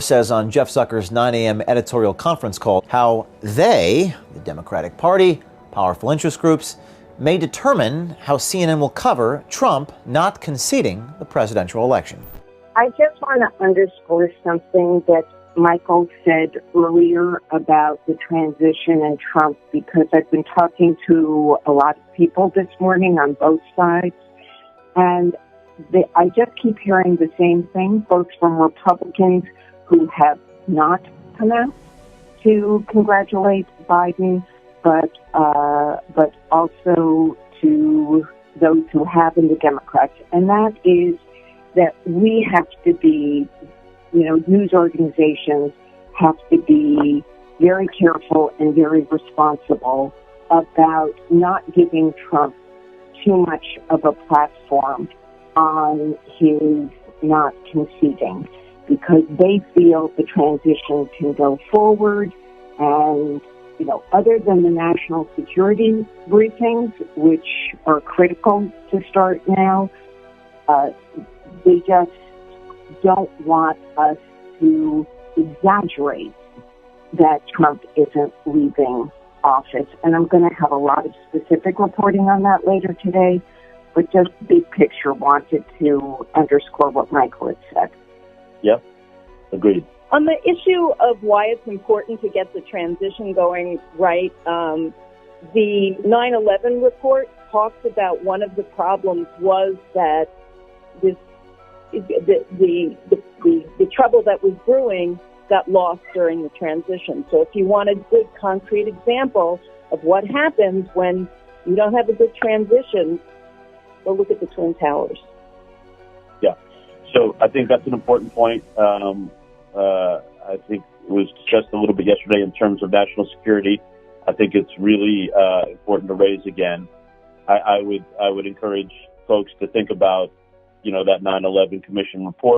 says on Jeff Zucker's 9 a.m. editorial conference call how they, the Democratic Party, powerful interest groups, may determine how CNN will cover Trump not conceding the presidential election. I just want to underscore something that Michael said earlier about the transition and Trump, because I've been talking to a lot of people this morning on both sides, and I just keep hearing the same thing, both from Republicans who have not come out to congratulate Biden, but also to those who have in the Democrats, and that is that we have to be, news organizations have to be very careful and very responsible about not giving Trump too much of a platform on his not conceding, because they feel the transition can go forward. And, other than the national security briefings, which are critical to start now, they just don't want us to exaggerate that Trump isn't leaving office. And I'm going to have a lot of specific reporting on that later today, but just big picture wanted to underscore what Michael had said. Yep, agreed. On the issue of why it's important to get the transition going right, the 9/11 report talks about one of the problems was that the trouble that was brewing got lost during the transition. So if you want a good concrete example of what happens when you don't have a good transition, go look at the Twin Towers. Yeah. So I think that's an important point. I think it was discussed a little bit yesterday in terms of national security. I think it's really important to raise again. I would encourage folks to think about, that 9/11 Commission report.